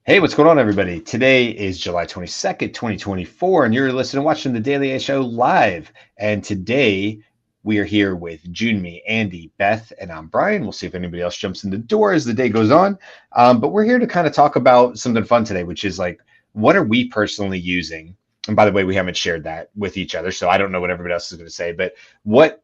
Hey, what's going on, everybody? Today is July 22nd, 2024, and you're listening and watching the Daily A Show live. And today we are here with Junmi, Andy, Beth, and I'm Brian. We'll see if anybody else jumps in the door as the day goes on. But we're here to kind of talk about something fun today, which is like, what are we personally using? And by the way, we haven't shared that with each other, so I don't know what everybody else is going to say, but what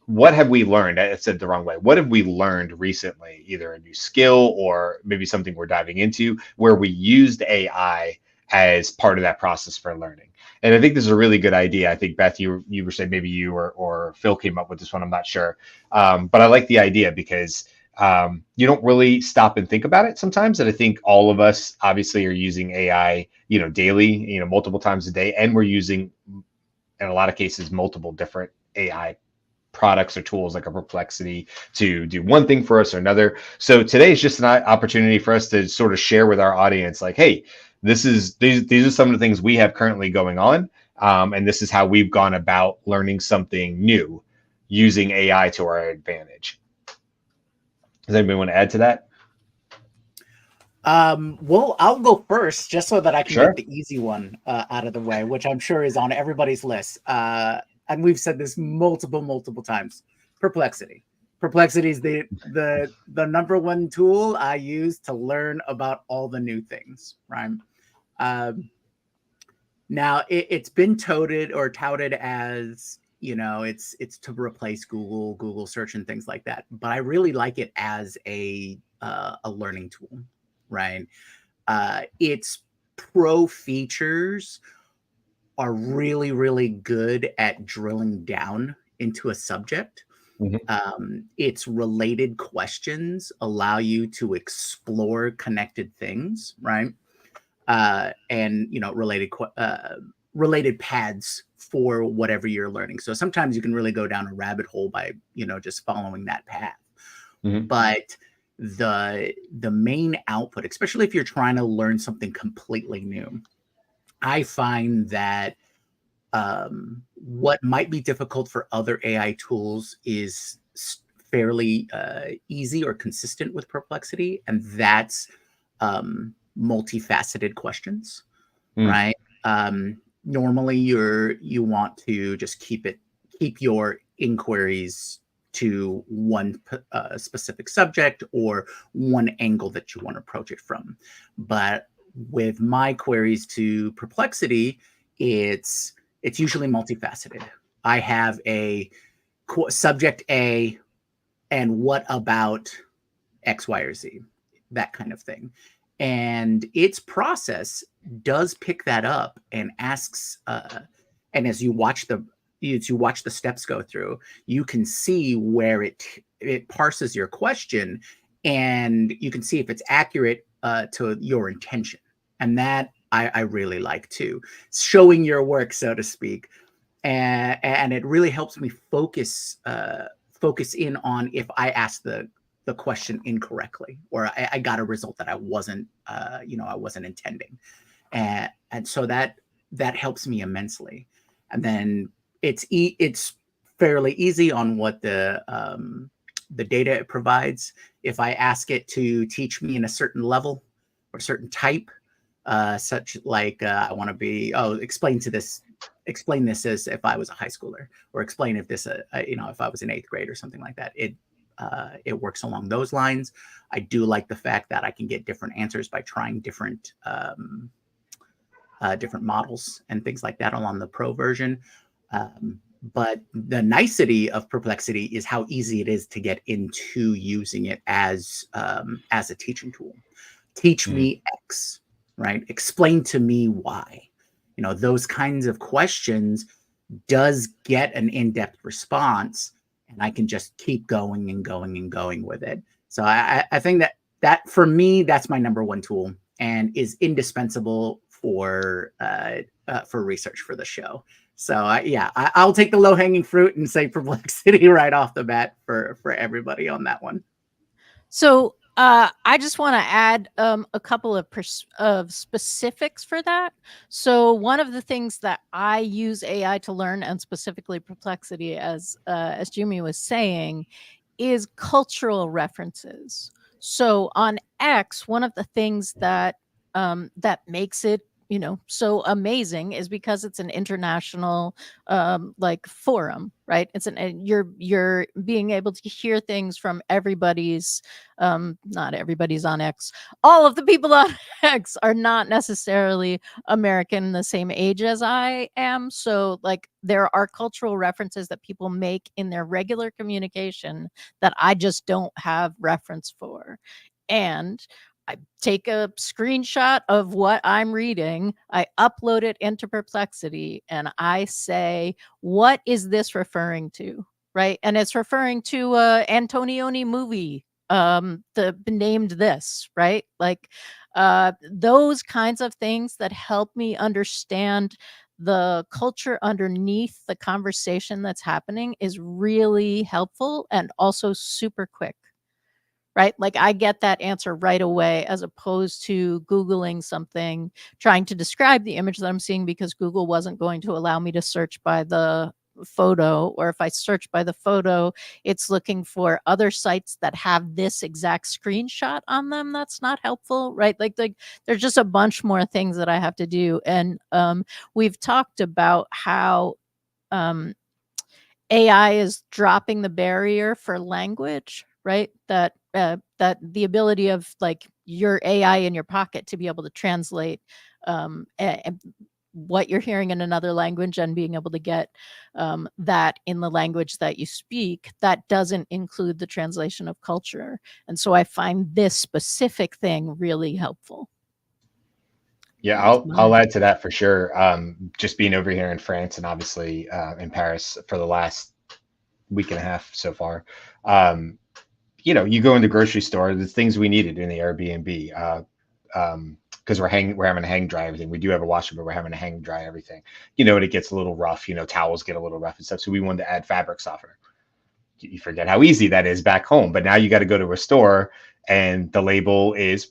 what have we learned? I said the wrong way. What have we learned recently, either a new skill or maybe something we're diving into where we used AI as part of that process for learning? And I think this is a really good idea. I think Beth, you were saying maybe you or Phil came up with this one. I'm not sure, but I like the idea because you don't really stop and think about it sometimes. And I think all of us obviously are using AI, daily, multiple times a day, and we're using in a lot of cases multiple different AI products or tools like a Perplexity to do one thing for us or another. So today is just an opportunity for us to sort of share with our audience, like, hey, these are some of the things we have currently going on, and this is how we've gone about learning something new using AI to our advantage. Does anybody want to add to that? Well, I'll go first just so that I can get Sure. the easy one out of the way, which I'm sure is on everybody's list. And we've said this multiple times. Perplexity. Perplexity is the number one tool I use to learn about all the new things, right? Um, Now it's been touted as it's to replace Google search and things like that. But I really like it as a learning tool, right? Its pro features are really good at drilling down into a subject. Mhm. Its related questions allow you to explore connected things, right? And related paths for whatever you're learning. So sometimes you can really go down a rabbit hole by just following that path. Mhm. But the main output, especially if you're trying to learn something completely new, I find that what might be difficult for other AI tools is fairly easy or consistent with Perplexity, and that's multifaceted questions, Mhm. right? Normally, you want to just keep your inquiries to one specific subject or one angle that you want to approach it from. But with my queries to Perplexity, it's it's usually multifaceted. I have a subject A, and what about X, Y, or Z, that kind of thing. And its process does pick that up and asks, and as you watch the steps go through, you can see where it parses your question, and you can see if it's accurate to your intention. And that I really like too, showing your work, so to speak. And it really helps me focus in on if I ask the question incorrectly or I got a result that I wasn't intending, and so that helps me immensely. And then it's fairly easy on what the data it provides. If I ask it to teach me in a certain level or certain type, such like I want to be explain this as if I was a high schooler, or explain if this if I was in eighth grade or something like that. It works along those lines. I do like the fact that I can get different answers by trying different models and things like that along the pro version. Um, but the nicety of Perplexity is how easy it is to get into using it as a teaching tool. Teach Mhm. me X, right? Explain to me Y. Those kinds of questions does get an in-depth response, and I can just keep going and going and going with it. So I think that for me, that's my number one tool and is indispensable for research for the show. So yeah, I'll take the low hanging fruit and say Perplexity right off the bat for everybody on that one. So I just want to add a couple of specifics for that. So one of the things that I use AI to learn, and specifically Perplexity, as Jimmy was saying, is cultural references. So on X, one of the things that that makes it, so amazing is because it's an international like forum, right? You're being able to hear things from everybody's, not everybody's on X. All of the people on X are not necessarily American, the same age as I am. So like there are cultural references that people make in their regular communication that I just don't have reference for. And I take a screenshot of what I'm reading, I upload it into Perplexity, and I say, what is this referring to? Right. And it's referring to a Antonioni movie, named this, right? Like those kinds of things that help me understand the culture underneath the conversation that's happening is really helpful and also super quick. Right? Like I get that answer right away as opposed to Googling something, trying to describe the image that I'm seeing because Google wasn't going to allow me to search by the photo. Or if I search by the photo, it's looking for other sites that have this exact screenshot on them. That's not helpful, right? Like there's just a bunch more things that I have to do. And we've talked about how AI is dropping the barrier for language, right? That the ability of like your AI in your pocket to be able to translate what you're hearing in another language and being able to get that in the language that you speak, that doesn't include the translation of culture. And so I find this specific thing really helpful. Yeah, That's I'll mine. add to that for sure. Just being over here in France and obviously in Paris for the last week and a half so far. You go in the grocery store, the things we needed in the Airbnb, because we're having to hang dry everything. We do have a washer, but we're having to hang dry everything. And it gets a little rough. Towels get a little rough and stuff. So we wanted to add fabric softener. You forget how easy that is back home, but now you got to go to a store and the label is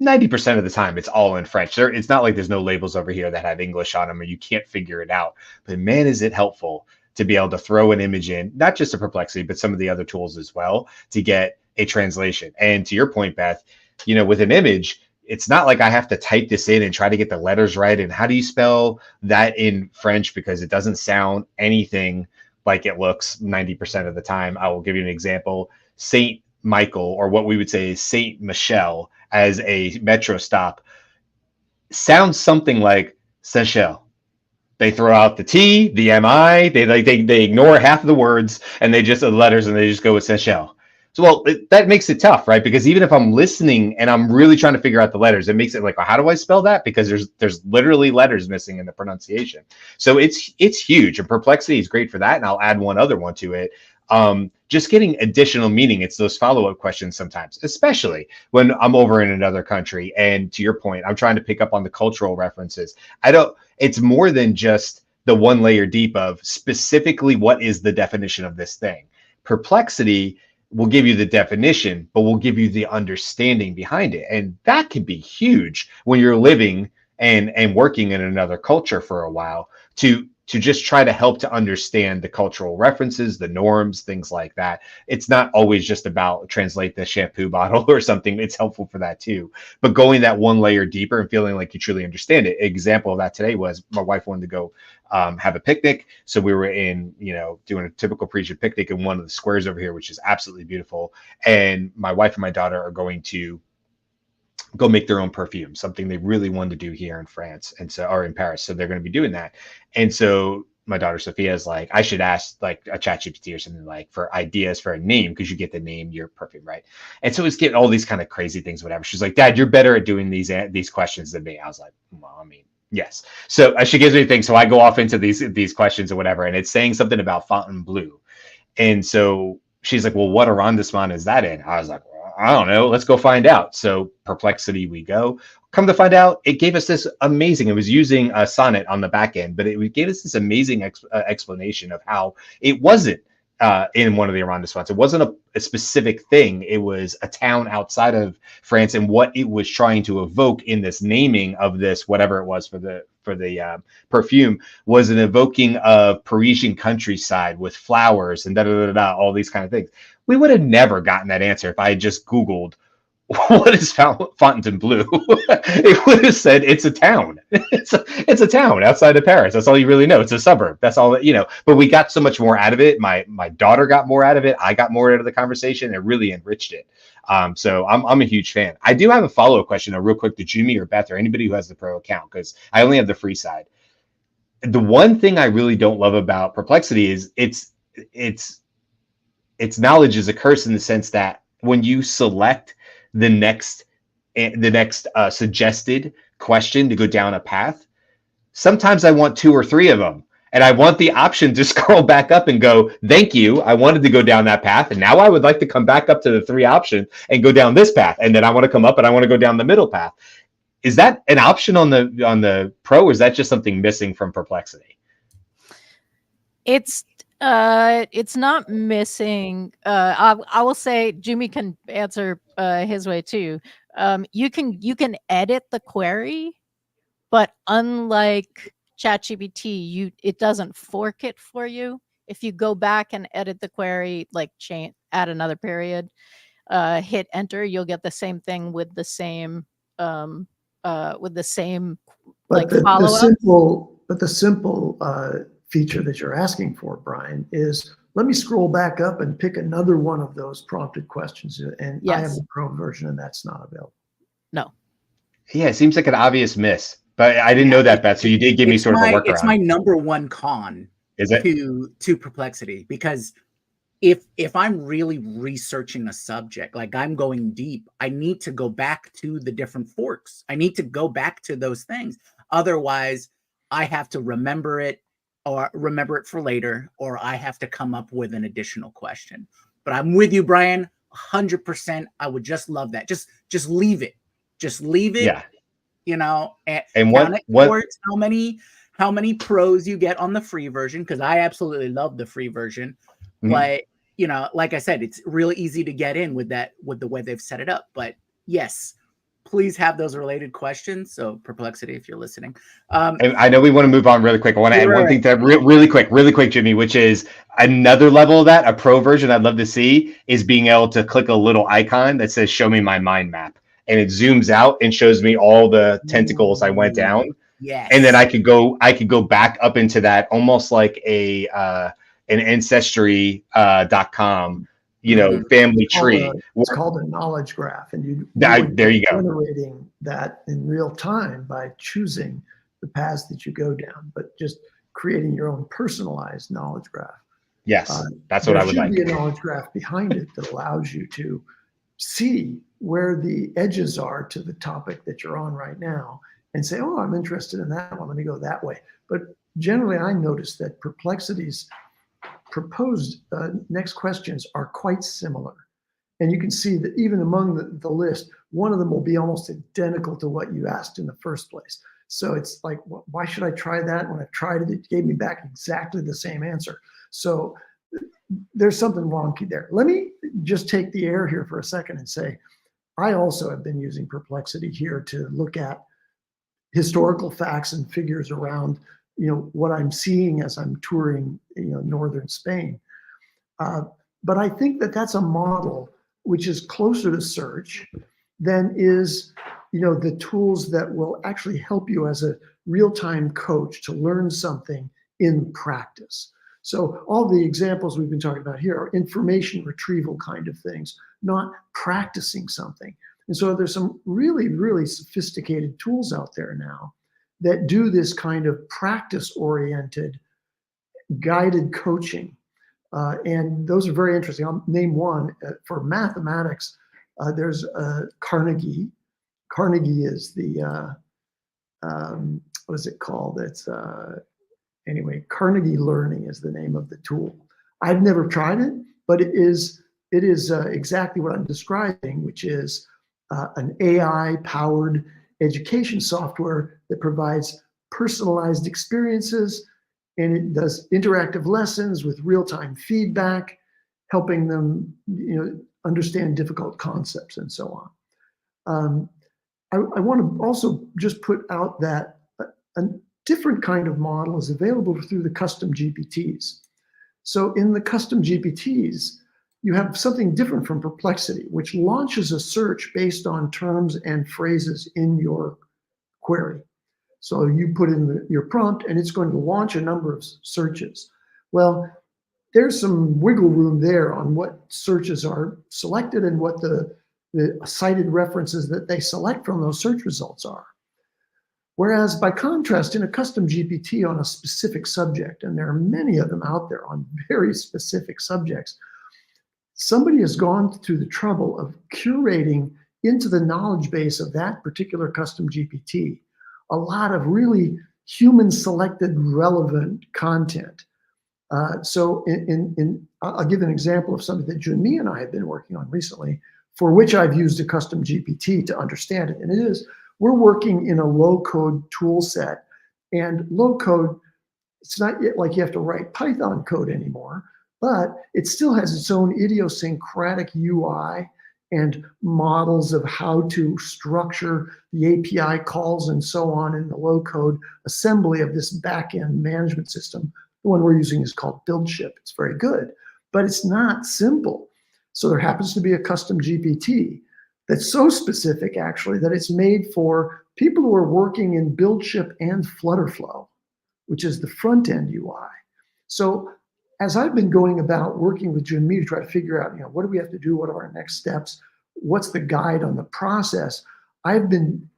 90% of the time it's all in French. It's not like there's no labels over here that have English on them or you can't figure it out. But man, is it helpful to be able to throw an image in, not just a Perplexity, but some of the other tools as well to get a translation. And to your point, Beth, with an image, it's not like I have to type this in and try to get the letters right. And how do you spell that in French? Because it doesn't sound anything like it looks 90% of the time. I will give you an example. Saint Michael, or what we would say is Saint Michel, as a metro stop, sounds something like Seychelles. They throw out the T, the MI, they ignore half of the words and they just the letters and they just go with Seychelles. So that makes it tough, right? Because even if I'm listening and I'm really trying to figure out the letters, it makes it like, well, how do I spell that? Because there's literally letters missing in the pronunciation. So it's huge, and Perplexity is great for that. And I'll add one other one to it. Just getting additional meaning. It's those follow-up questions sometimes, especially when I'm over in another country. And to your point, I'm trying to pick up on the cultural references. It's more than just the one layer deep of specifically what is the definition of this thing. Perplexity will give you the definition, but will give you the understanding behind it. And that can be huge when you're living and working in another culture for a while to just try to help to understand the cultural references, the norms, things like that. It's not always just about translate the shampoo bottle or something. It's helpful for that too. But going that one layer deeper and feeling like you truly understand it. Example of that today was my wife wanted to go have a picnic. So we were doing a typical Parisian picnic in one of the squares over here, which is absolutely beautiful. And my wife and my daughter are going to go make their own perfume, something they really wanted to do here in France or in Paris. So they're going to be doing that. And so my daughter Sophia is like, I should ask like a ChatGPT or something like for ideas for a name, because you get the name your perfume, right? And so it's getting all these kind of crazy things, whatever. She's like, Dad, you're better at doing these questions than me. I was like, well, I mean, yes. So she gives me things. So I go off into these questions or whatever, and it's saying something about Fontainebleau. And so she's like, well, what arrondissement is that in? I was like, I don't know. Let's go find out. So Perplexity we go. Come to find out, it gave us this amazing, it was using a Sonnet on the back end, but it gave us this amazing explanation of how it wasn't in one of the arrondissements. It wasn't a specific thing. It was a town outside of France, and what it was trying to evoke in this naming of this, whatever it was for the perfume, was an evoking of Parisian countryside with flowers and all these kind of things. We would have never gotten that answer if I had just Googled what is Fontainebleau? It would have said it's a town. It's a town outside of Paris. That's all you really know. It's a suburb. That's all, you know. But we got so much more out of it. My daughter got more out of it. I got more out of the conversation. It really enriched it. So I'm a huge fan. I do have a follow-up question, real quick, to Jumi or Beth or anybody who has the pro account, because I only have the free side. The one thing I really don't love about Perplexity is its knowledge is a curse, in the sense that when you select the next suggested question to go down a path, sometimes I want 2 or 3 of them, and I want the option to scroll back up and go, thank you, I wanted to go down that path, and now I would like to come back up to the 3 options and go down this path, and then I want to come up and I want to go down the middle path. Is that an option on the Pro, or is that just something missing from Perplexity? It's not missing. I will say Jumi can answer his way too. You can edit the query, but unlike ChatGPT, it doesn't fork it for you. If you go back and edit the query, like add another period, hit enter, you'll get the same thing with the same But the simple feature that you're asking for, Brian, is let me scroll back up and pick another one of those prompted questions. And yes. I have the Pro version, and that's not available. No. Yeah, it seems like an obvious miss, but I didn't know that, Beth. So you did give me sort of a workaround. It's my #1 con. Is it? To Perplexity, because if I'm really researching a subject, like I'm going deep, I need to go back to the different forks. I need to go back to those things. Otherwise, I have to remember it for later, or I have to come up with an additional question. But I'm with you, Brian, 100%. I would just love that. Just leave it. Just leave it. Yeah. You know, and count it towards how many pros you get on the free version, because I absolutely love the free version. Mm-hmm. But you know, like I said, it's really easy to get in with the way they've set it up. But yes, please have those related questions. So Perplexity, if you're listening. And I know we want to move on really quick. I want to add one thing to that really quick, Jimmy, which is another level of that, a pro version I'd love to see, is being able to click a little icon that says, show me my mind map. And it zooms out and shows me all the tentacles I went down. Yes. And then I could go back up into that, almost like an ancestry.com, family tree. It's called a knowledge graph, and there you go. Generating that in real time by choosing the paths that you go down, but just creating your own personalized knowledge graph. Yes, that's what I would like. There should be a knowledge graph behind it that allows you to see where the edges are to the topic that you're on right now, and say, oh, I'm interested in that one, let me go that way. But generally, I noticed that Perplexity's proposed next questions are quite similar. And you can see that even among the list, one of them will be almost identical to what you asked in the first place. So it's like, why should I try that? When I tried it, it gave me back exactly the same answer. So there's something wonky there. Let me just take the air here for a second and say, I also have been using Perplexity here to look at historical facts and figures around what I'm seeing as I'm touring northern Spain. But I think that that's a model which is closer to search than is the tools that will actually help you as a real-time coach to learn something in practice. So all the examples we've been talking about here are information retrieval kind of things, not practicing something. And so there's some really, really sophisticated tools out there now that do this kind of practice-oriented guided coaching. And those are very interesting. I'll name one. For mathematics, there's Carnegie. Carnegie is the, what is it called? It's, anyway, Carnegie Learning is the name of the tool. I've never tried it, but it is exactly what I'm describing, which is an AI-powered education software that provides personalized experiences, and it does interactive lessons with real-time feedback, helping them understand difficult concepts and so on. I want to also just put out that a different kind of model is available through the custom GPTs. So in the custom GPTs, you have something different from Perplexity, which launches a search based on terms and phrases in your query. So you put in your prompt and it's going to launch a number of searches. Well, there's some wiggle room there on what searches are selected and what the cited references that they select from those search results are. Whereas by contrast, in a custom GPT on a specific subject, and there are many of them out there on very specific subjects, somebody has gone through the trouble of curating into the knowledge base of that particular custom GPT a lot of really human selected relevant content. So I'll give an example of something that Junmi and I have been working on recently, for which I've used a custom GPT to understand it. And it is, we're working in a low code tool set, and low code, it's not like you have to write Python code anymore, but it still has its own idiosyncratic UI and models of how to structure the API calls and so on in the low code assembly of this backend management system. The one we're using is called BuildShip. It's very good, but it's not simple. So there happens to be a custom GPT that's so specific, actually, that it's made for people who are working in BuildShip and Flutterflow, which is the front-end UI. So as I've been going about working with Junmi to try to figure out, what do we have to do? What are our next steps? What's the guide on the process? I've been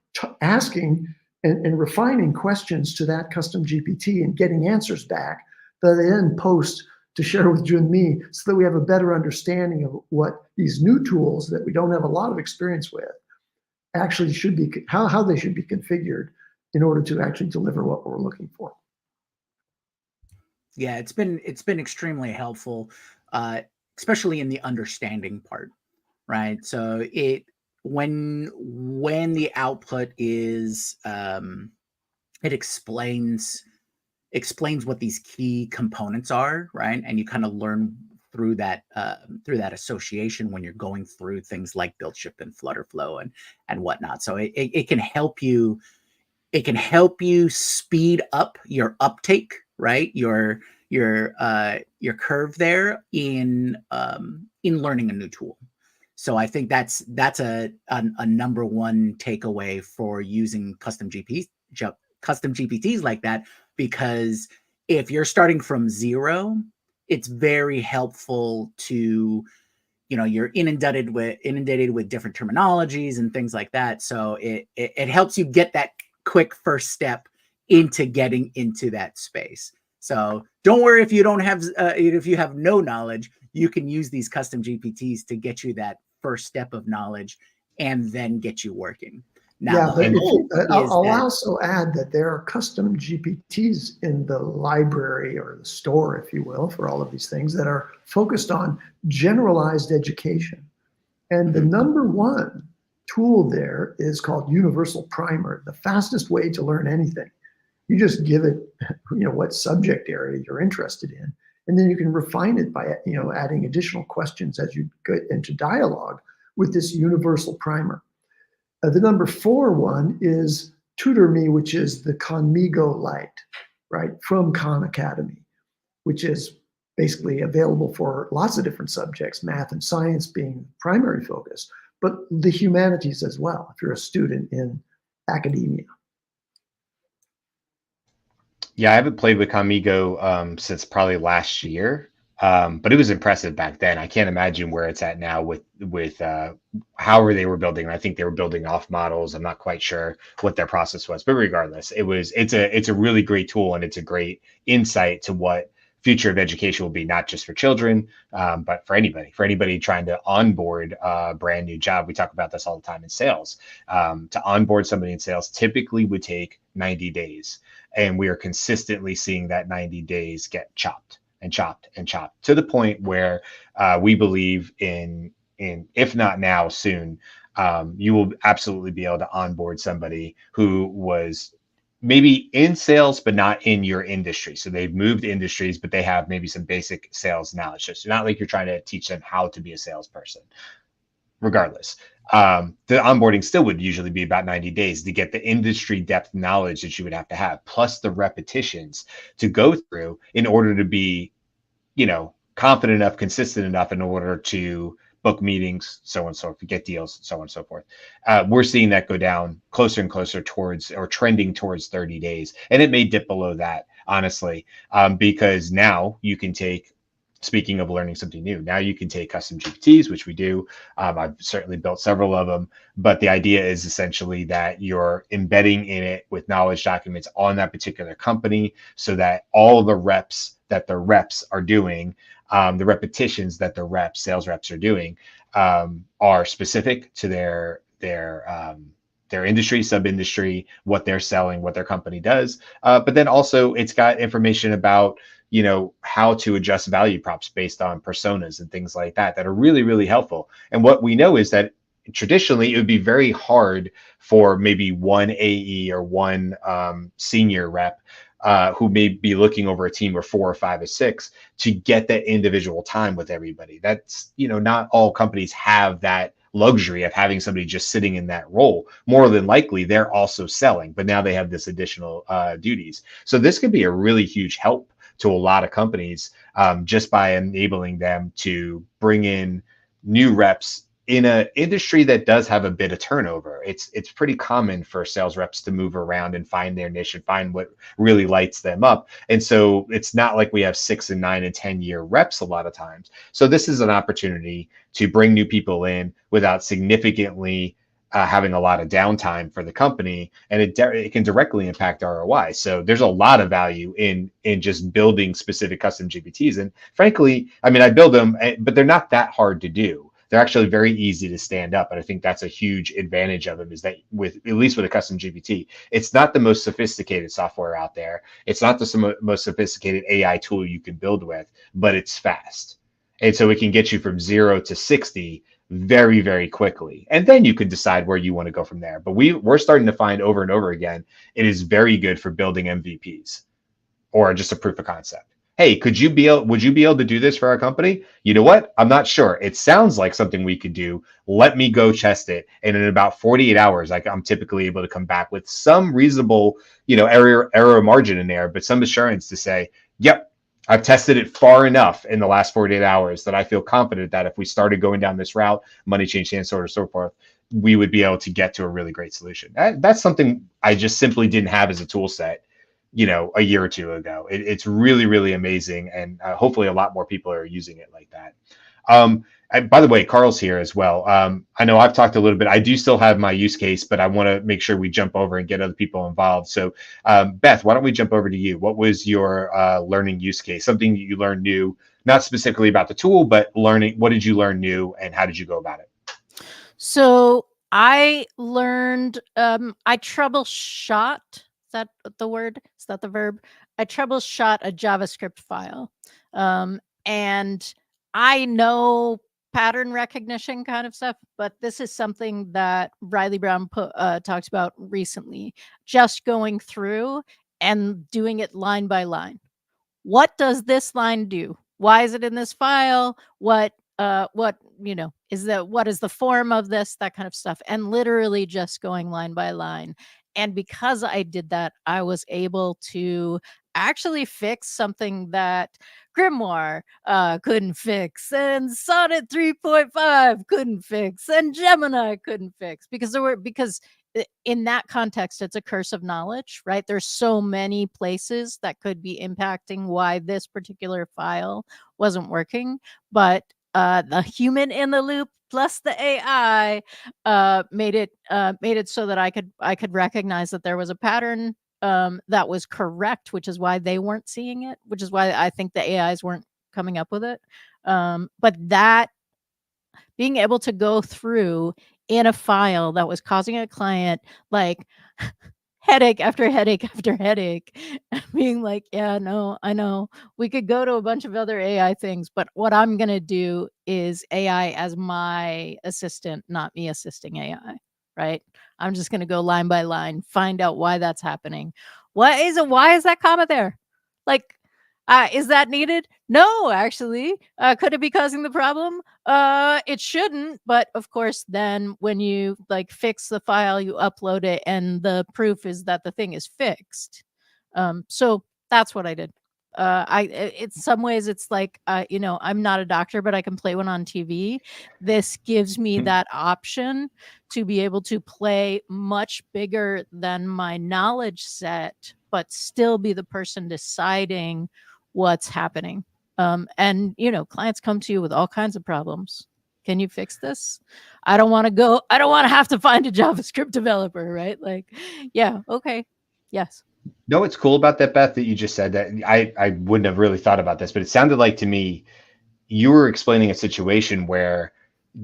asking and refining questions to that custom GPT and getting answers back that I then post to share with Junmi so that we have a better understanding of what these new tools that we don't have a lot of experience with actually should be, how they should be configured in order to actually deliver what we're looking for. Yeah, it's been extremely helpful, especially in the understanding part, right? So when the output is it explains what these key components are, right? And you kind of learn through that association when you're going through things like BuildShip and Flutterflow and whatnot. So it can help you. It can help you speed up your uptake, right? Your curve there in learning a new tool. So I think that's a number one takeaway for using custom GPTs like that, because if you're starting from zero, it's very helpful to, you're inundated with different terminologies and things like that. So it helps you get that quick first step into getting into that space. So don't worry if you don't have if you have no knowledge, you can use these custom GPTs to get you that first step of knowledge and then get you working. Now, I'll also add that there are custom GPTs in the library or the store, if you will, for all of these things that are focused on generalized education. And the number one tool there is called Universal Primer, the fastest way to learn anything. You just give it, what subject area you're interested in, and then you can refine it by, adding additional questions as you get into dialogue with this Universal Primer. The number 4 one is TutorMe, which is the Conmigo Lite, right, from Khan Academy, which is basically available for lots of different subjects, math and science being primary focus, but the humanities as well, if you're a student in academia. Yeah, I haven't played with Conmigo since probably last year, but it was impressive back then. I can't imagine where it's at now with however they were building. I think they were building off models. I'm not quite sure what their process was, but regardless, it's a really great tool, and it's a great insight to what future of education will be, not just for children, but for anybody trying to onboard a brand new job. We talk about this all the time in sales. To onboard somebody in sales typically would take 90 days. And we are consistently seeing that 90 days get chopped and chopped and chopped to the point where we believe in if not now, soon, you will absolutely be able to onboard somebody who was maybe in sales, but not in your industry. So they've moved industries, but they have maybe some basic sales knowledge. So it's not like you're trying to teach them how to be a salesperson. Regardless, the onboarding still would usually be about 90 days to get the industry depth knowledge that you would have to have, plus the repetitions to go through in order to be, confident enough, consistent enough in order to book meetings, so on and so forth, get deals, so on and so forth. We're seeing that go down closer and closer towards, or trending towards 30 days. And it may dip below that, honestly, because now you can take, speaking of learning something new, now you can take custom GPTs, which we do. I've certainly built several of them, but the idea is essentially that you're embedding in it with knowledge documents on that particular company, so that all the reps that the reps are doing, the repetitions that the reps, sales reps are doing, are specific to their industry, sub-industry, what they're selling, what their company does. But then also it's got information about, how to adjust value props based on personas and things like that are really, really helpful. And what we know is that traditionally it would be very hard for maybe one AE or one senior rep who may be looking over a team of 4 or 5 or 6 to get that individual time with everybody. That's, not all companies have that luxury of having somebody just sitting in that role. More than likely, they're also selling, but now they have this additional duties. So this could be a really huge help to a lot of companies, just by enabling them to bring in new reps in an industry that does have a bit of turnover. It's pretty common for sales reps to move around and find their niche and find what really lights them up. And so it's not like we have 6 and 9 and 10-year reps a lot of times. So this is an opportunity to bring new people in without significantly having a lot of downtime for the company, and it can directly impact ROI. So there's a lot of value in just building specific custom GPTs. And frankly, I mean, I build them, but they're not that hard to do. They're actually very easy to stand up. And I think that's a huge advantage of them, is that at least with a custom GPT, it's not the most sophisticated software out there. It's not the most sophisticated AI tool you can build with, but it's fast. And so it can get you from 0 to 60 very, very quickly. And then you can decide where you want to go from there. But we're starting to find over and over again, it is very good for building MVPs or just a proof of concept. Hey, would you be able to do this for our company? You know what? I'm not sure. It sounds like something we could do. Let me go test it. And in about 48 hours, I'm typically able to come back with some reasonable, error margin in there, but some assurance to say, yep, I've tested it far enough in the last 48 hours that I feel confident that if we started going down this route, money change hands, so forth, we would be able to get to a really great solution. That's something I just simply didn't have as a tool set, a year or two ago. It's really, really amazing. And hopefully a lot more people are using it like that. And by the way, Carl's here as well. I know I've talked a little bit. I do still have my use case, but I want to make sure we jump over and get other people involved. So Beth, why don't we jump over to you? What was your learning use case? Something that you learned new, not specifically about the tool, but learning, what did you learn new and how did you go about it? So I learned, I troubleshot. Is that the word? Is that the verb? I troubleshot a JavaScript file. And I know pattern recognition kind of stuff, but this is something that Riley Brown talked about recently, just going through and doing it line by line. What does this line do? Why is it in this file? What is the form of this, that kind of stuff, and literally just going line by line. And because I did that, I was able to actually fix something that Grimoire couldn't fix, and Sonnet 3.5 couldn't fix, and Gemini couldn't fix, because in that context, it's a curse of knowledge, right? There's so many places that could be impacting why this particular file wasn't working, but the human in the loop plus the AI made it so that I could recognize that there was a pattern that was correct, which is why they weren't seeing it, which is why I think the AIs weren't coming up with it. But that being able to go through in a file that was causing a client like headache after headache after headache, and being like, yeah, no, I know we could go to a bunch of other AI things, but what I'm going to do is AI as my assistant, not me assisting AI, right? I'm just going to go line by line, find out why that's happening. Why is that comma there? Like, is that needed? No, actually. Could it be causing the problem? It shouldn't, but of course, then when you fix the file, you upload it, and the proof is that the thing is fixed. So that's what I did. In some ways it's like, I'm not a doctor, but I can play one on TV. This gives me that option to be able to play much bigger than my knowledge set, but still be the person deciding what's happening. And clients come to you with all kinds of problems. Can you fix this? I don't want to have to find a JavaScript developer, right? Like, yeah, okay. Yes. No, what's cool about that, Beth, that you just said, that I wouldn't have really thought about this, but it sounded like to me you were explaining a situation where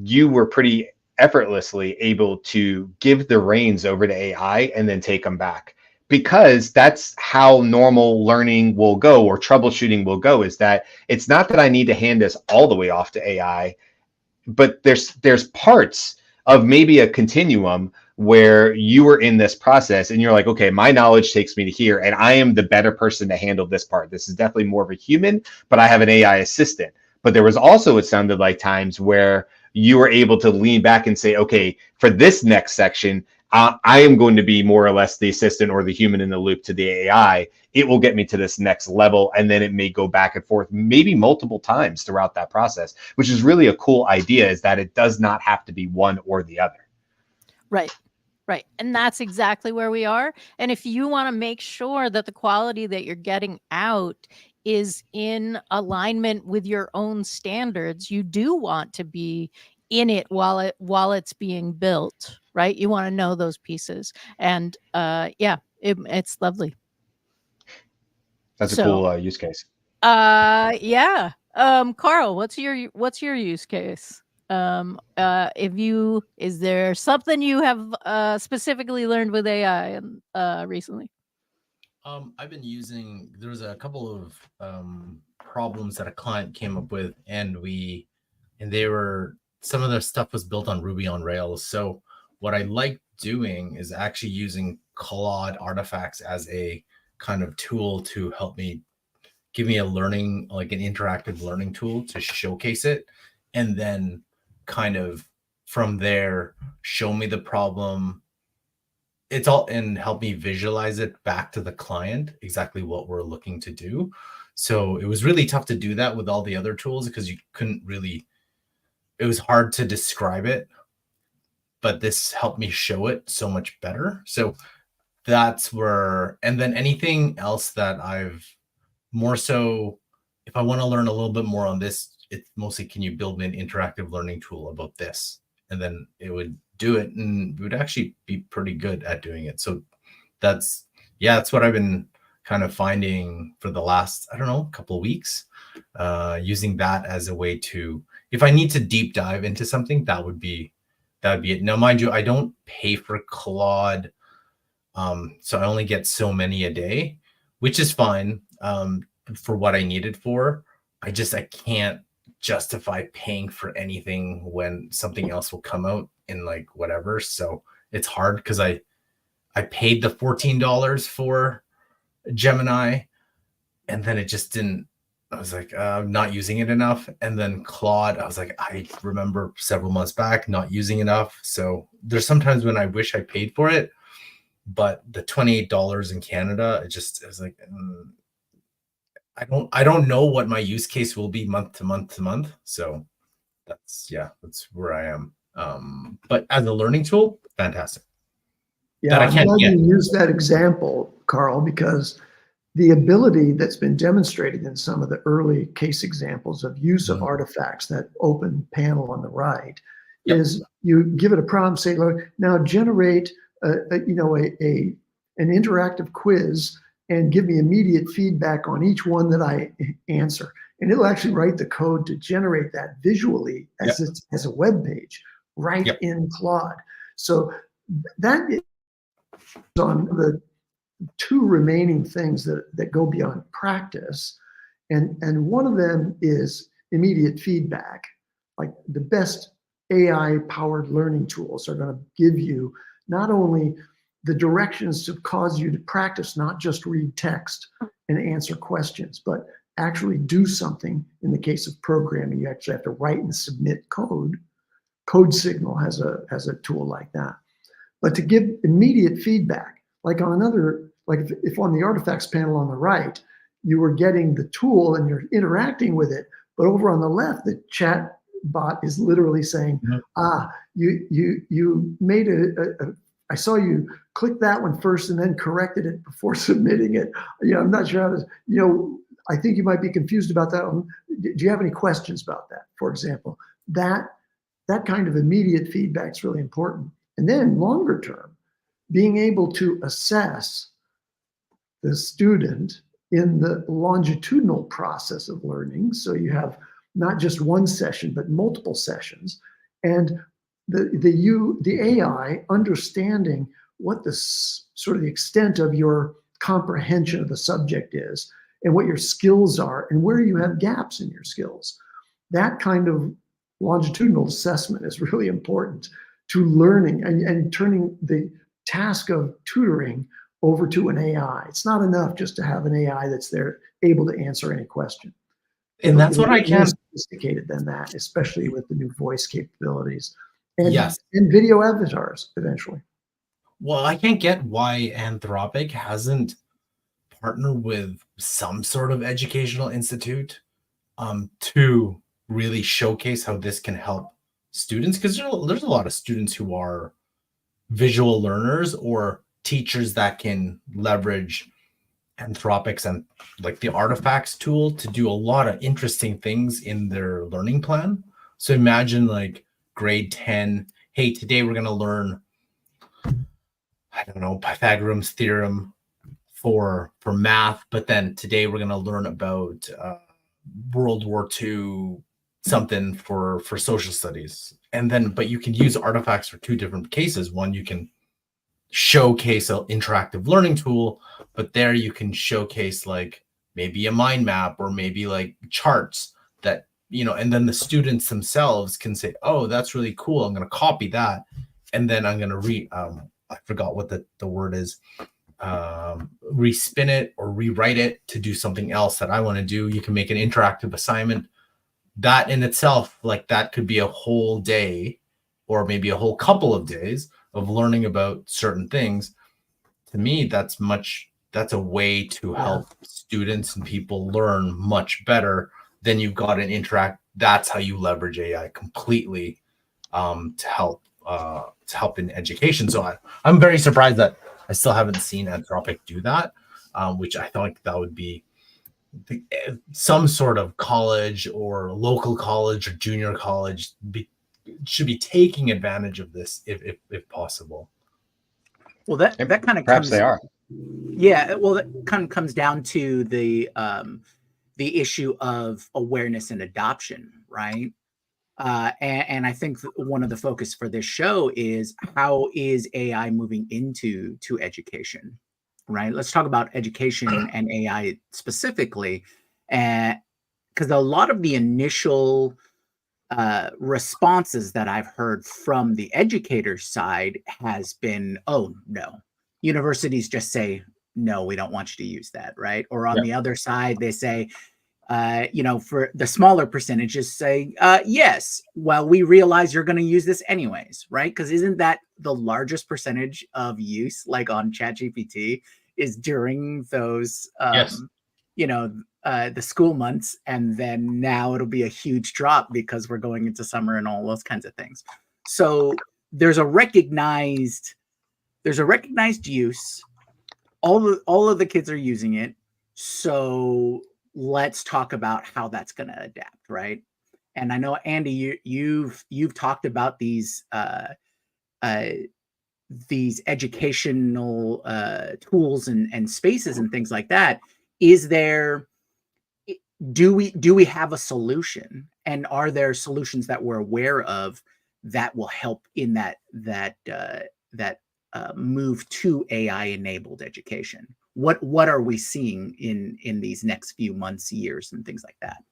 you were pretty effortlessly able to give the reins over to AI and then take them back, because that's how normal learning will go, or troubleshooting will go, is that it's not that I need to hand this all the way off to AI, but there's parts of maybe a continuum where you are in this process and you're like, okay, my knowledge takes me to here and I am the better person to handle this part. This is definitely more of a human, but I have an AI assistant. But there was also, it sounded like, times where you were able to lean back and say, okay, for this next section, I am going to be more or less the assistant or the human in the loop to the AI. It will get me to this next level, and then it may go back and forth maybe multiple times throughout that process, which is really a cool idea, is that it does not have to be one or the other. Right. Right. And that's exactly where we are. And if you want to make sure that the quality that you're getting out is in alignment with your own standards, you do want to be in it while it's being built, right? You want to know those pieces. And it's lovely. That's a cool use case. Yeah. Carl, what's your use case? Is there something you have specifically learned with AI recently? I've been using, there was a couple of problems that a client came up with, and some of their stuff was built on Ruby on Rails. So what I like doing is actually using Claude artifacts as a kind of tool to help me, give me a learning, like an interactive learning tool to showcase it. And then kind of from there, show me the problem. It's all, and help me visualize it back to the client, exactly what we're looking to do. So it was really tough to do that with all the other tools, because you couldn't really, it was hard to describe it, but this helped me show it so much better. So that's where, and then anything else that I've more so, if I want to learn a little bit more on this, it's mostly, can you build me an interactive learning tool about this? And then it would do it, and it would actually be pretty good at doing it. So that's what I've been kind of finding for the last, I don't know, couple of weeks, using that as a way to, if I need to deep dive into something, that would be it. Now, mind you, I don't pay for Claude. So I only get so many a day, which is fine for what I need it for. I can't justify paying for anything when something else will come out in like whatever. So it's hard, because I paid the $14 for Gemini, and then it just didn't, I was like, I'm not using it enough. And then Claude, I was like, I remember several months back not using enough. So there's sometimes when I wish I paid for it, but the $28 in Canada, it was like, I don't know what my use case will be month to month. So that's where I am. But as a learning tool, fantastic. Yeah, I'm glad you used that example, Carl, because the ability that's been demonstrated in some of the early case examples of use of artifacts, that open panel on the right, is you give it a prompt, say, look, now generate an interactive quiz and give me immediate feedback on each one that I answer. And it'll actually write the code to generate that visually as a web page right in Claude. So that is on the two remaining things that go beyond practice. And one of them is immediate feedback. Like, the best AI-powered learning tools are going to give you not only the directions to cause you to practice, not just read text and answer questions, but actually do something. In the case of programming, you actually have to write and submit code. Code Signal has a tool like that. But to give immediate feedback, like on another, like if on the artifacts panel on the right, you were getting the tool and you're interacting with it. But over on the left, the chat bot is literally saying, you made I saw you click that one first and then corrected it before submitting it. I'm not sure how to, I think you might be confused about that one. Do you have any questions about that, for example? That kind of immediate feedback is really important. And then longer term, being able to assess the student in the longitudinal process of learning. So you have not just one session, but multiple sessions. And the AI understanding what the sort of the extent of your comprehension of the subject is and what your skills are and where you have gaps in your skills. That kind of longitudinal assessment is really important to learning and turning the task of tutoring over to an AI. It's not enough just to have an AI that's there able to answer any question. And that's what I can. More sophisticated than that, especially with the new voice capabilities and, yes, and video avatars eventually. Well, I can't get why Anthropic hasn't partnered with some sort of educational institute to really showcase how this can help students, because there's a lot of students who are visual learners or teachers that can leverage Anthropic's and like the artifacts tool to do a lot of interesting things in their learning plan. So imagine like grade 10, hey, today we're going to learn, I don't know, Pythagorean's theorem for math, but then today we're going to learn about World War II something for social studies. And then, but you can use artifacts for two different cases. One, you can showcase an interactive learning tool, but there you can showcase like maybe a mind map or maybe like charts that, and then the students themselves can say, oh, that's really cool. I'm going to copy that. And then I'm going to I forgot what the word is, respin it or rewrite it to do something else that I want to do. You can make an interactive assignment. That in itself, like that could be a whole day or maybe a whole couple of days of learning about certain things. To me, that's a way to help students and people learn much better. Then you've got an interact. That's how you leverage AI completely to help in education. So I'm very surprised that I still haven't seen Anthropic do that, which I thought that would be some sort of college or local college or junior college should be taking advantage of this if possible. Well, that kind of perhaps comes, they are. Yeah, well, that kind of comes down to the issue of awareness and adoption, right? And I think one of the focus for this show is how is AI moving into education, right? Let's talk about education and AI specifically, because a lot of the initial responses that I've heard from the educator side has been, oh, no. Universities just say, no, we don't want you to use that, right? Or on the other side, they say, for the smaller percentages say, yes, well, we realize you're going to use this anyways, right? Because isn't that the largest percentage of use, like on ChatGPT, is during those, the school months, and then now it'll be a huge drop because we're going into summer and all those kinds of things. So there's a recognized use. All of the kids are using it. So let's talk about how that's going to adapt, right? And I know, Andy, you've talked about these educational tools and spaces and things like that. Do we have a solution, and are there solutions that we're aware of that will help in that move to AI enabled education? What are we seeing in these next few months, years, and things like that?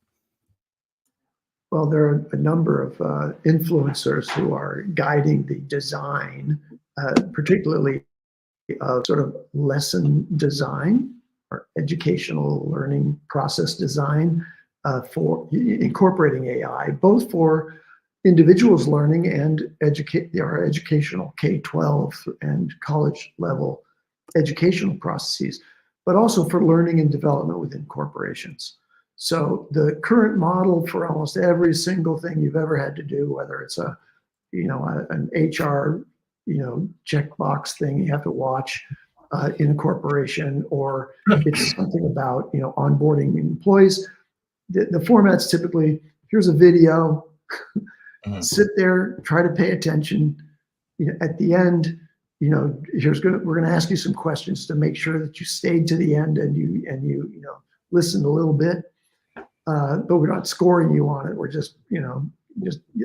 Well, there are a number of influencers who are guiding the design, particularly of sort of lesson design or educational learning process design for incorporating AI, both for individuals learning and our educational K-12 and college level educational processes. but also for learning and development within corporations. So the current model for almost every single thing you've ever had to do, whether it's an HR, checkbox thing you have to watch in a corporation, or it's something about, onboarding employees. The format's typically, here's a video, sit there, try to pay attention. At the end, we're going to ask you some questions to make sure that you stayed to the end and you listened a little bit, but we're not scoring you on it. We're just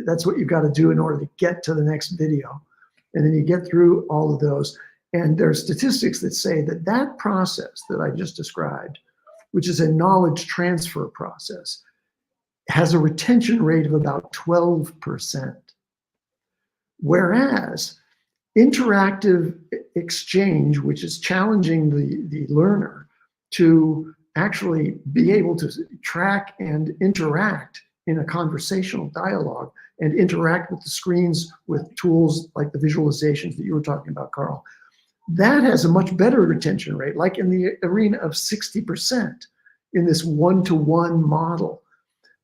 that's what you've got to do in order to get to the next video, and then you get through all of those. And there are statistics that say that process that I just described, which is a knowledge transfer process, has a retention rate of about 12%. Whereas interactive exchange, which is challenging the learner to actually be able to track and interact in a conversational dialogue and interact with the screens with tools like the visualizations that you were talking about, Carl, that has a much better retention rate, like in the arena of 60% in this one-to-one model.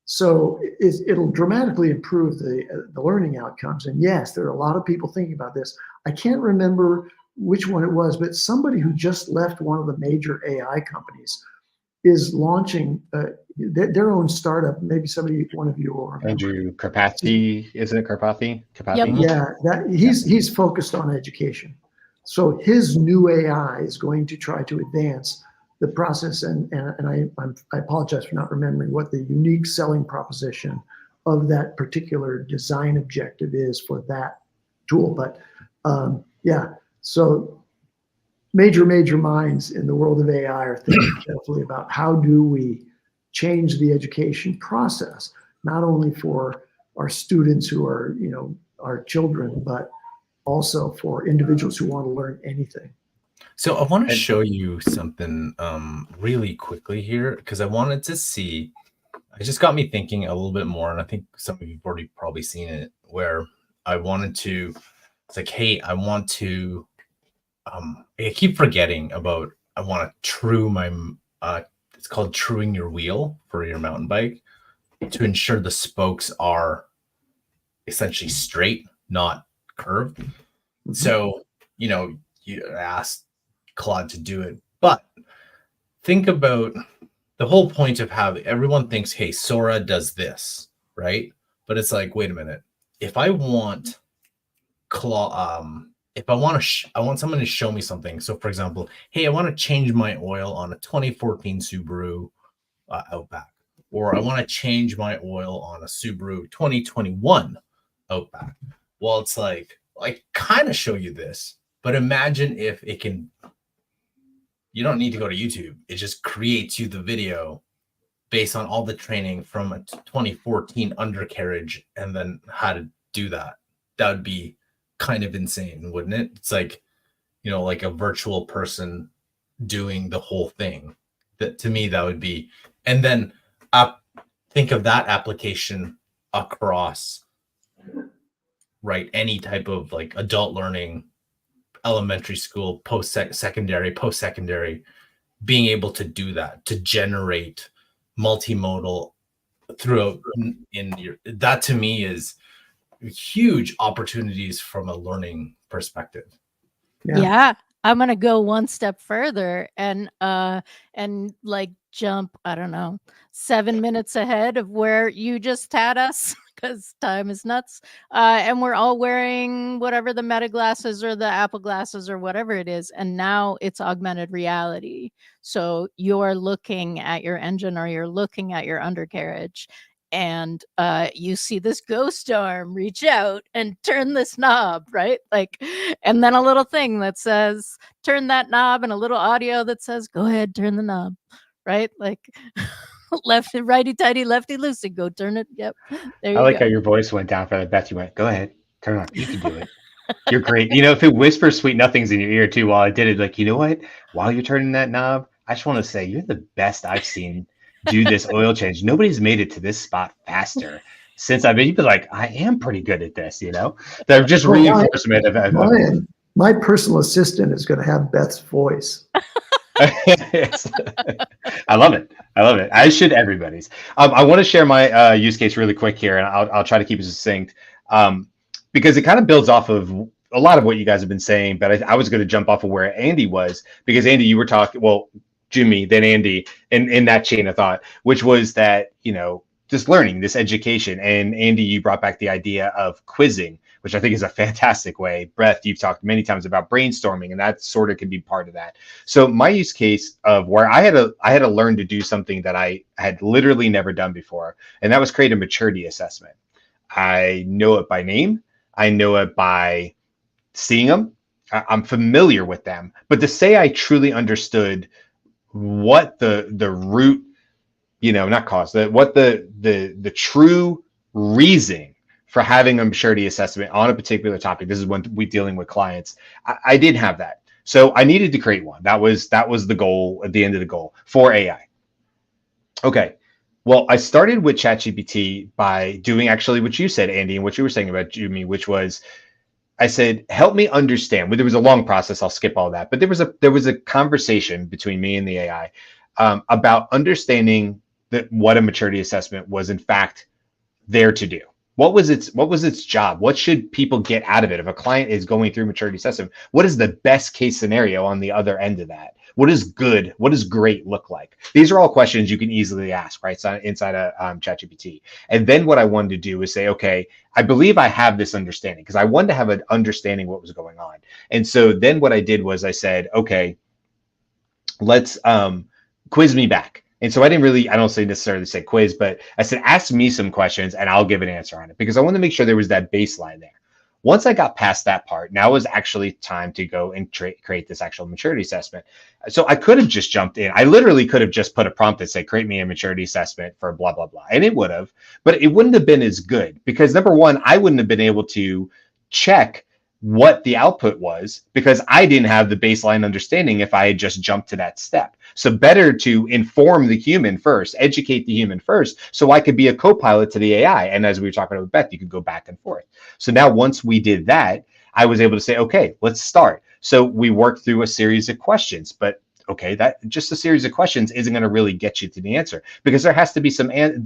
So it'll dramatically improve the learning outcomes. And yes, there are a lot of people thinking about this. I can't remember which one it was, but somebody who just left one of the major AI companies is launching their own startup. Maybe one of you will remember. Andrew Karpathy, isn't it Karpathy? Yep. Yeah, he's focused on education. So his new AI is going to try to advance the process, and I apologize for not remembering what the unique selling proposition of that particular design objective is for that tool. But so major minds in the world of AI are thinking carefully about how do we change the education process, not only for our students who are, our children, but also for individuals who want to learn anything. So I want to show you something really quickly here, because I wanted to see, it just got me thinking a little bit more, and I think some of you have already probably seen it, where I wanted to, it's like, hey, I want to, I keep forgetting about, I want to true my, it's called truing your wheel for your mountain bike, to ensure the spokes are essentially straight, not curved. So, you asked Claude to do it, but think about the whole point of how everyone thinks, hey, Sora does this, right? But it's like, wait a minute. If I want if I want someone to show me something. So for example, hey, I want to change my oil on a 2014 Subaru Outback, or I want to change my oil on a Subaru 2021 Outback. Well, it's like, I kind of show you this, but imagine if it can, you don't need to go to YouTube. It just creates you the video based on all the training from a 2014 undercarriage and then how to do that. That would be kind of insane, wouldn't it? It's like, like a virtual person doing the whole thing. That, to me, that would be, and then think of that application across, right, any type of like adult learning, elementary school, post-secondary, being able to do that, to generate multimodal throughout that, to me, is huge opportunities from a learning perspective. Yeah. I'm gonna go one step further and like jump, I don't know, 7 minutes ahead of where you just had us, because time is nuts. And we're all wearing whatever the Meta glasses or the Apple glasses or whatever it is, and now it's augmented reality. So you're looking at your engine or you're looking at your undercarriage, and you see this ghost arm reach out and turn this knob, right? Like, and then a little thing that says turn that knob, and a little audio that says go ahead, turn the knob, right? Like lefty righty tighty, lefty loosey, go turn it. Yep, there you I like go. how your voice went down for that. Beth, you went, go ahead, turn it on, you can do it. You're great. If it whispers sweet nothings in your ear too while I did it, like, you know what, while you're turning that knob, I just want to say you're the best I've seen do this oil change. Nobody's made it to this spot faster since I've been. You've been like, I am pretty good at this. They're just reinforcement of my personal assistant is going to have Beth's voice. It's- I love it. I love it. As should everybody's. I want to share my use case really quick here, and I'll try to keep it succinct, because it kind of builds off of a lot of what you guys have been saying. But I was going to jump off of where Andy was, because Andy, you were talking, well, Jimmy, then Andy, in that chain of thought, which was that, just learning, this education. And Andy, you brought back the idea of quizzing, which I think is a fantastic way. Beth, you've talked many times about brainstorming, and that sort of can be part of that. So my use case of where I had to learn to do something that I had literally never done before, and that was create a maturity assessment. I know it by name. I know it by seeing them. I'm familiar with them, but to say I truly understood what the root, not cause, what the true reason for having a maturity assessment on a particular topic. This is when we're dealing with clients. I didn't have that. So I needed to create one. That was the goal, at the end of the goal for AI. Okay. Well, I started with ChatGPT by doing actually what you said, Andy, and what you were saying about Jimmy, which was, I said, help me understand. Well, there was a long process. I'll skip all that, but there was a conversation between me and the AI about understanding that what a maturity assessment was in fact there to do. What was its job? What should people get out of it? If a client is going through maturity assessment, what is the best case scenario on the other end of that? What is good? What does great look like? These are all questions you can easily ask, right? Inside a ChatGPT. And then what I wanted to do is say, okay, I believe I have this understanding, because I wanted to have an understanding what was going on. And so then what I did was I said, okay, let's quiz me back. And so I don't say necessarily say quiz, but I said, ask me some questions and I'll give an answer on it, because I want to make sure there was that baseline there. Once I got past that part, now was actually time to go and create this actual maturity assessment. So I could have just jumped in. I literally could have just put a prompt that said, create me a maturity assessment for blah, blah, blah. And it would have, but it wouldn't have been as good, because number one, I wouldn't have been able to check what the output was, because I didn't have the baseline understanding if I had just jumped to that step. So better to inform the human first, educate the human first, so I could be a co-pilot to the AI. And as we were talking about Beth, you could go back and forth. So now once we did that, I was able to say, okay, let's start. So we worked through a series of questions, but okay, that just a series of questions isn't going to really get you to the answer, because there has to be some end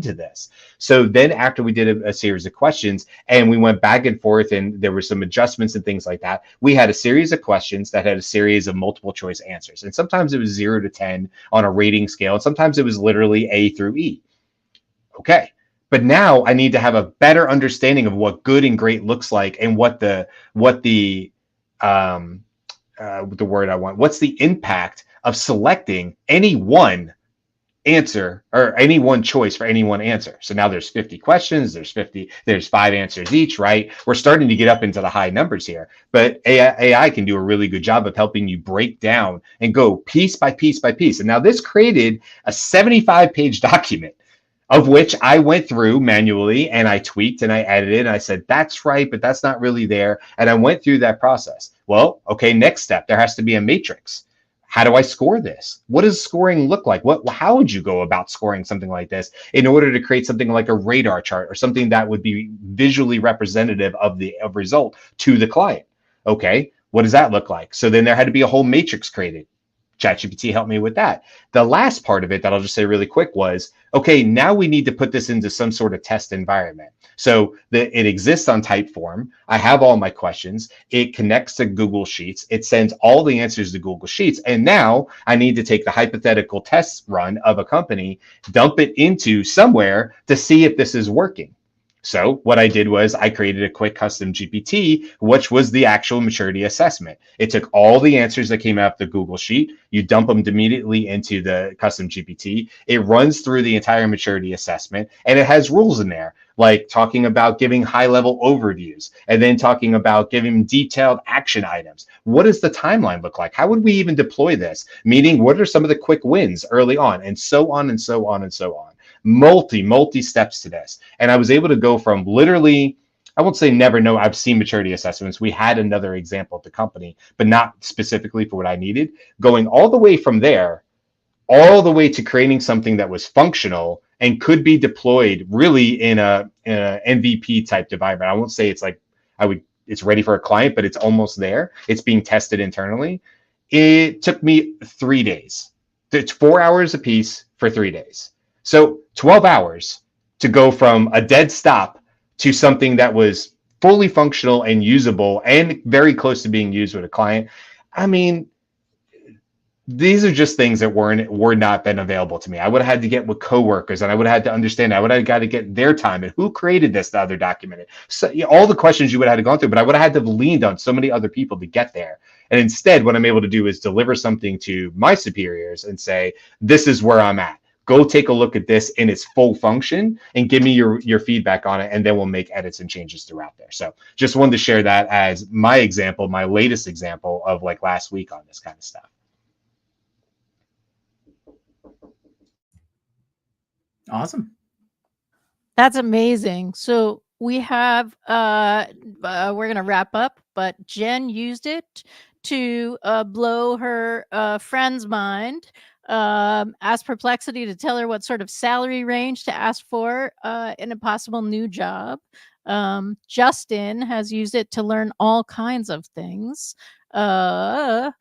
to this. So then after we did a series of questions and we went back and forth and there were some adjustments and things like that, we had a series of questions that had a series of multiple choice answers. And sometimes it was 0 to 10 on a rating scale. And sometimes it was literally A through E. Okay. But now I need to have a better understanding of what good and great looks like, and what's the word I want. What's the impact of selecting any one answer or any one choice for any one answer? So now there's 50 questions, there's 5 answers each, right? We're starting to get up into the high numbers here, but AI can do a really good job of helping you break down and go piece by piece by piece. And now this created a 75-page document, of which I went through manually and I tweaked and I edited and I said, that's right, but that's not really there. And I went through that process. Well, okay, next step, there has to be a matrix. How do I score this? What does scoring look like? How would you go about scoring something like this in order to create something like a radar chart, or something that would be visually representative of result to the client? Okay, what does that look like? So then there had to be a whole matrix created. ChatGPT helped me with that. The last part of it that I'll just say really quick was, okay, now we need to put this into some sort of test environment. So it exists on Typeform. I have all my questions. It connects to Google Sheets. It sends all the answers to Google Sheets. And now I need to take the hypothetical test run of a company, dump it into somewhere to see if this is working. So what I did was I created a quick custom GPT, which was the actual maturity assessment. It took all the answers that came out of the Google Sheet. You dump them immediately into the custom GPT. It runs through the entire maturity assessment, and it has rules in there, like talking about giving high-level overviews, and then talking about giving detailed action items. What does the timeline look like? How would we even deploy this? Meaning, what are some of the quick wins early on, and so on and so on and so on. Multi steps to this. And I was able to go from literally, I won't say never know, I've seen maturity assessments. We had another example at the company, but not specifically for what I needed. Going all the way from there, all the way to creating something that was functional and could be deployed really in a MVP type environment. I won't say it's like it's ready for a client, but it's almost there. It's being tested internally it took me 3 days. It's 4 hours a piece for 3 days. So 12 hours to go from a dead stop to something that was fully functional and usable and very close to being used with a client. I mean, these are just things that were not been available to me. I would have had to get with coworkers, and I would have had to understand. I would have got to get their time and who created this, the other documented. So all the questions you would have had to go through, but I would have had to have leaned on so many other people to get there. And instead, what I'm able to do is deliver something to my superiors and say, "This is where I'm at. Go take a look at this in its full function and give me your feedback on it, and then we'll make edits and changes throughout there." So just wanted to share that as my example, my latest example of like last week on this kind of stuff. Awesome. That's amazing. So we have we're gonna wrap up, but Jen used it to blow her friend's mind. Asked Perplexity to tell her what sort of salary range to ask for in a possible new job. Justin has used it to learn all kinds of things. And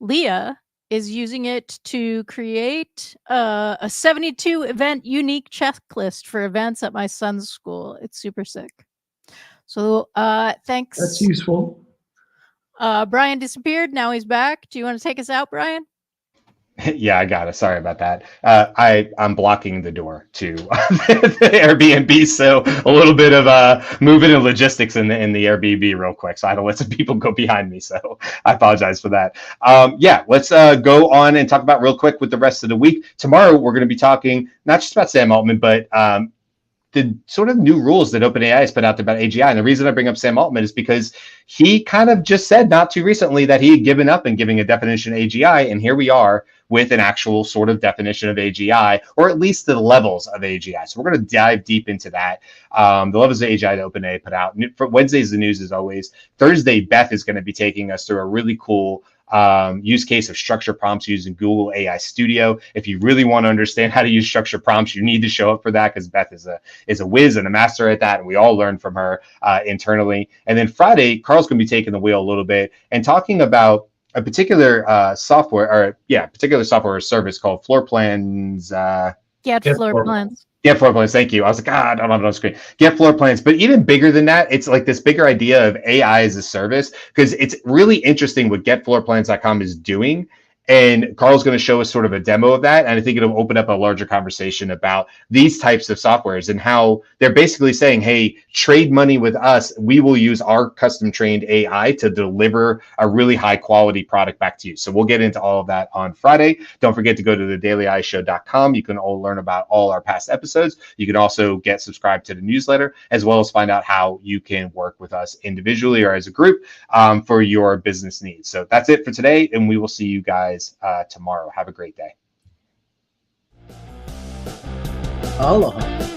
Leah is using it to create a 72 event unique checklist for events at my son's school. It's super sick. So thanks. That's useful. Brian disappeared. Now he's back. Do you want to take us out, Brian? Yeah, I got it. Sorry about that. I'm blocking the door to the Airbnb, so a little bit of moving and logistics in the Airbnb real quick. So I had to let some people go behind me. So I apologize for that. Yeah, let's go on and talk about real quick with the rest of the week. Tomorrow we're going to be talking not just about Sam Altman, but the sort of new rules that OpenAI has put out there about AGI. And the reason I bring up Sam Altman is because he kind of just said not too recently that he had given up in giving a definition of AGI. And here we are with an actual sort of definition of AGI, or at least the levels of AGI. So we're going to dive deep into that. The levels of AGI that OpenAI put out. For Wednesdays, the news is always. Thursday, Beth is going to be taking us through a really cool use case of structure prompts using Google AI Studio. If you really want to understand how to use structure prompts, you need to show up for that, because Beth is a whiz and a master at that, and we all learn from her internally. And then Friday, Carl's going to be taking the wheel a little bit and talking about a particular software or service called Floor Plans. Get floor plans. Get floor plans. Thank you. I was like, I don't have it on screen. Get floor plans. But even bigger than that, it's like this bigger idea of AI as a service, because it's really interesting what getfloorplans.com is doing. And Carl's going to show us sort of a demo of that. And I think it'll open up a larger conversation about these types of softwares and how they're basically saying, hey, trade money with us. We will use our custom trained AI to deliver a really high quality product back to you. So we'll get into all of that on Friday. Don't forget to go to thedailyishow.com. You can all learn about all our past episodes. You can also get subscribed to the newsletter, as well as find out how you can work with us individually or as a group for your business needs. So that's it for today. And we will see you guys tomorrow. Have a great day. Aloha.